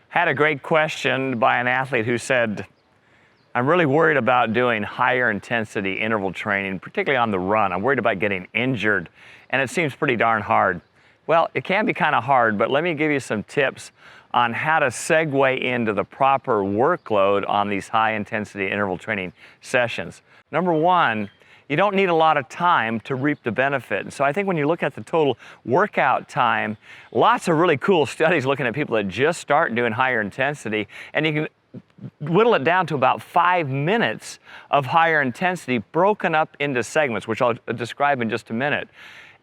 Had a great question by an athlete who said, I'm really worried about doing higher intensity interval training, particularly on the run. I'm worried about getting injured, and it seems pretty darn hard. Well, it can be kind of hard, but let me give you some tips on how to segue into the proper workload on these high intensity interval training sessions. Number one, you don't need a lot of time to reap the benefit. And so I think when you look at the total workout time, lots of really cool studies looking at people that just start doing higher intensity, and you can whittle it down to about 5 minutes of higher intensity broken up into segments, which I'll describe in just a minute.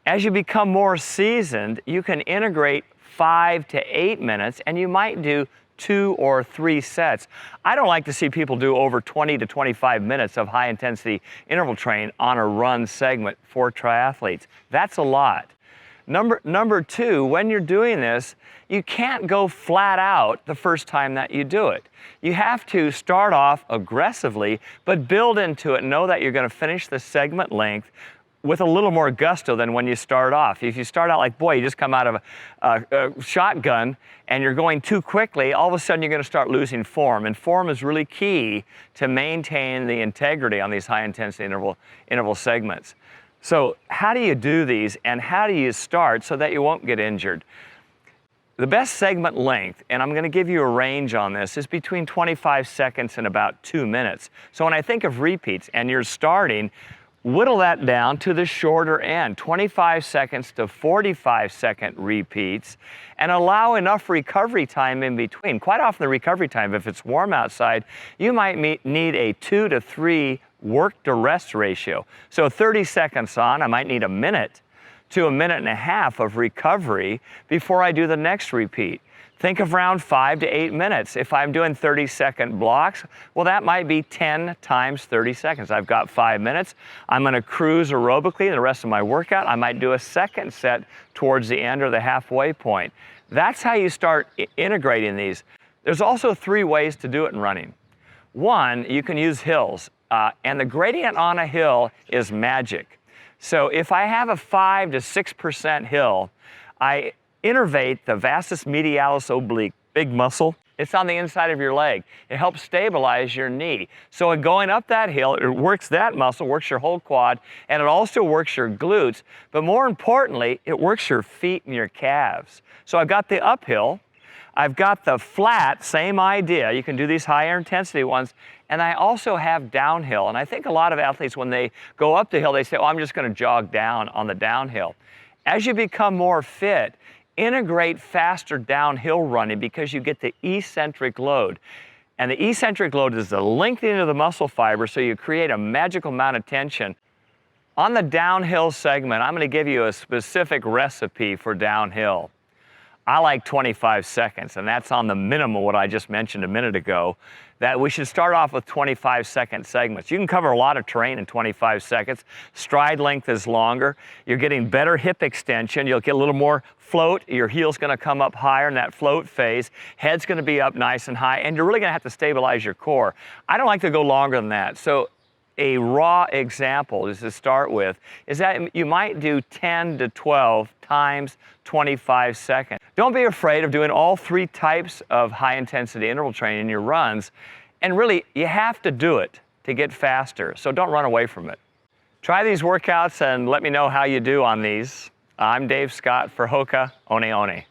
As you become more seasoned, you can integrate 5 to 8 minutes, and you might do 2 or 3 sets. I don't like to see people do over 20 to 25 minutes of high intensity interval training on a run segment for triathletes. That's a lot. Number two, when you're doing this, you can't go flat out the first time that you do it. You have to start off aggressively, but build into it and know that you're going to finish the segment length with a little more gusto than when you start off. If you start out like, boy, you just come out of a shotgun and you're going too quickly, all of a sudden you're going to start losing form. And form is really key to maintain the integrity on these high intensity interval segments. So how do you do these, and how do you start so that you won't get injured? The best segment length, and I'm going to give you a range on this, is between 25 seconds and about 2 minutes. So when I think of repeats and you're starting, whittle that down to the shorter end, 25 seconds to 45-second repeats, and allow enough recovery time in between. Quite often the recovery time, if it's warm outside, you might need a 2 to 3 work to rest ratio. So 30 seconds on, I might need a minute to a minute and a half of recovery before I do the next repeat. Think of around 5 to 8 minutes. If I'm doing 30-second blocks, well, that might be 10 times 30 seconds. I've got 5 minutes. I'm going to cruise aerobically the rest of my workout. I might do a second set towards the end or the halfway point. That's how you start integrating these. There's also 3 ways to do it in running. One, you can use hills, and the gradient on a hill is magic. So if I have a 5 to 6% hill, I innervate the vastus medialis oblique, big muscle. It's on the inside of your leg. It helps stabilize your knee. So in going up that hill, it works that muscle, works your whole quad, and it also works your glutes. But more importantly, it works your feet and your calves. So I've got the uphill, I've got the flat, same idea. You can do these higher intensity ones. And I also have downhill. And I think a lot of athletes, when they go up the hill, they say, oh, I'm just going to jog down on the downhill. As you become more fit, integrate faster downhill running because you get the eccentric load. And the eccentric load is the lengthening of the muscle fiber, so you create a magical amount of tension. On the downhill segment, I'm going to give you a specific recipe for downhill. I like 25 seconds, and that's on the minimum what I just mentioned a minute ago, that we should start off with 25-second segments. You can cover a lot of terrain in 25 seconds. Stride length is longer. You're getting better hip extension. You'll get a little more float. Your heel's going to come up higher in that float phase. Head's going to be up nice and high, and you're really going to have to stabilize your core. I don't like to go longer than that. So a raw example is to start with is that you might do 10 to 12 times 25 seconds. Don't be afraid of doing all 3 types of high intensity interval training in your runs. And really, you have to do it to get faster. So don't run away from it. Try these workouts and let me know how you do on these. I'm Dave Scott for Hoka One One.